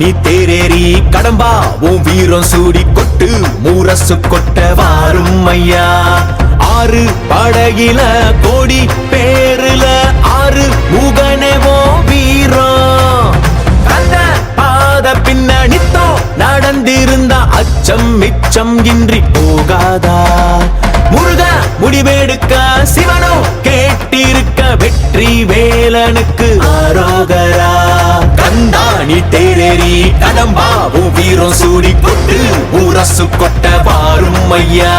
நீ தேரேறி கடம்பா உன் வீரம் சூடி கொட்டு முரசு கொட்ட வாரும் ஐயா. ஆறு படகில கோடி பேருல ஆறு முகனேவோ வீரம். கந்த பாத பின்னணித்தோ நடந்திருந்த அச்சம் மிச்சம் இன்றி போகாதா. முருக முடிவெடுக்க சிவனோ கேட்டிருக்க வெற்றி வேலனுக்கு ஆரோகரா. கந்தாணி தேரேறி கடம்பாவும் வீரம் சூடி கொட்டு முரசு கொட்ட வாரும் ஐயா.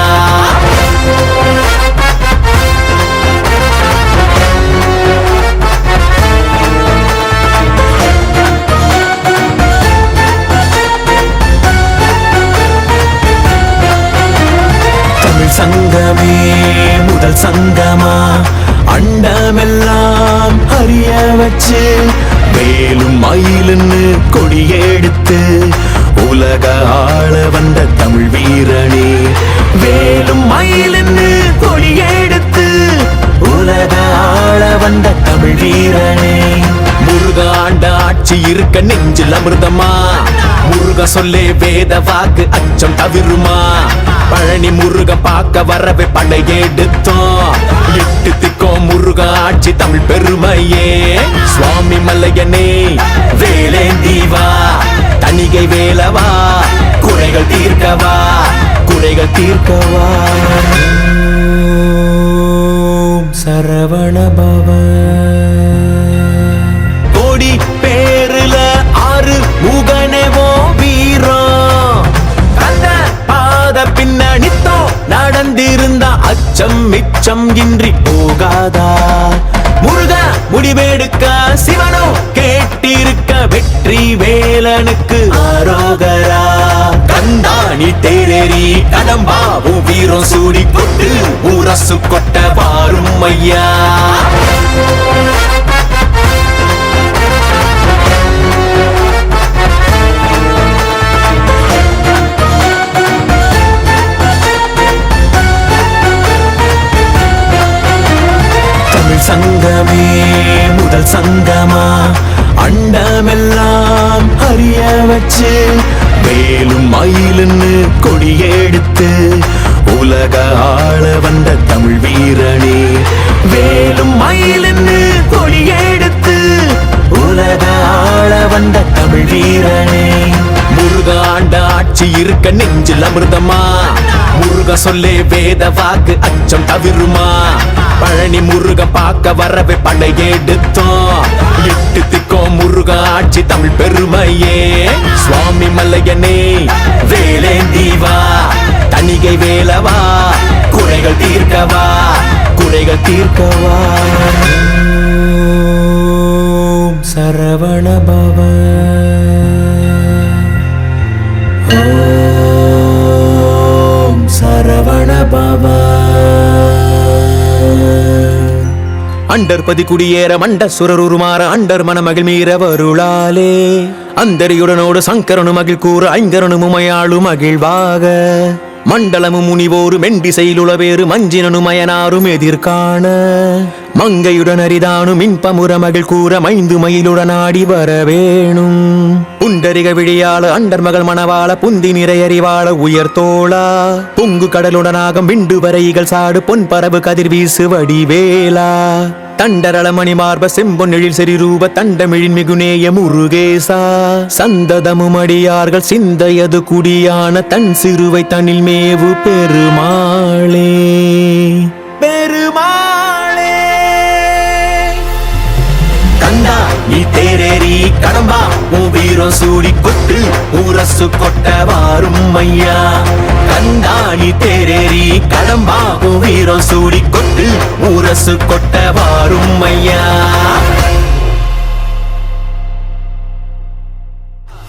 சங்கமே முதல் சங்கமா அண்டமெல்லாம் அறிய வச்சு வேலும் மயிலுன்னு கொடியெடுத்து உலக ஆள வந்த தமிழ் வீரனே. வேலும் மயிலுன்னு கொடியெடுத்து உலக ஆள வந்த தமிழ் வீரனே. முருக ஆண்ட ஆட்சி இருக்க நெஞ்சில் அமிர்தமா. முருக சொல்லே வேத வாக்கு அச்சம் தவிருமா. பழனி முருக பார்க்க வரவே படையெடுத்தோம். எட்டு திக்கோ முருக ஆட்சி தமிழ் பெருமையே. சுவாமி மல்லையனே வேலேந்தீவா தணிகை வேலவா குறைகள் தீர்க்கவா குறைகள் தீர்க்கவா. சரவண பவ. கோடி பேருல ஆறு முகனேவோ வீரம். கந்த பாத பின்னணித்தோ நடந்திருந்த அச்சம் மிச்சம் இன்றி போகாதா. முருக முடிவெடுக்க சிவனோ கேட்டிருக்க வெற்றி வேலனுக்கு ஆரோகரா. கந்தாணி தேரேறி கடம்பாவும் வீரம் சூடி கொட்டு முரசு கொட்ட வாரும் ஐயா. சங்கமே முதல் சங்கமா அண்டமெல்லாம் அறிய வச்சு வேலும் மயிலுன்னு கொடியெடுத்து உலக ஆள வந்த தமிழ் வீரனே. வேலும் மயிலுன்னு கொடியெடுத்து உலக ஆள வந்த தமிழ் வீரனே. முருக ஆண்ட ஆட்சி இருக்க நெஞ்சில் அமிர்தமா. முருக சொல்லே வேத வாக்கு அச்சம் தவிருமா. பழனி முருக பார்க்க வரவே படையெடுத்தோம். எட்டு திக்கோ முருக ஆட்சி தமிழ் பெருமையே. சுவாமி மல்லையனே வேலேந்தீவா தணிகை வேலவா குறைகள் தீர்க்கவா குறைகள் தீர்க்கவா. சரவண பவ. ஓம் சரவண பவ. அண்டர்பதி குடியேற மண்ட சுரருமாற அண்டர் மனமகிழ் மீற வருளாலே. அந்தரியுடனோடு சங்கரனு மகிழ் கூற ஐங்கரனு முமையாளு மகிழ்வாக. மண்டலமு முனிவோரு மெண்டிசையிலுளவேறு மஞ்சினனு மயனாரும் எதிர்காண. மங்கையுடன் அரிதானு மின்பமுற மகிழ் கூற மைந்து மயிலுடன் ஆடி வரவேணும். புண்டரிக விழியாள அண்டர் மகள் மணவாள புந்தி நிறையறிவாள உயர்த்தோளா. பொங்கு கடலுடனாகம் விண்டு வரைகள் சாடு பொன் பரவு கதிர் வீசு வடிவேலா. தண்டரளமணி மார்ப செம்பொன்னெழில் செறிரூப தண்டமிழின் மிகுநேய முருகேசா. சந்ததமும் அடியார்கள் சிந்தையது குடியான தன் சிறுவை தனில் மேவு பெருமாளே. பெருமாளே கந்தா நீ தேரேறி கடம்பா உன் வீரம் சூடி கொட்டு முரசு கொட்ட வாரும் ஐயா. கந்தாணி தேரேறி கடம்பா உன் வீரம் சூடி கொட்டு முரசு கொட்ட வாரும் ஐயா.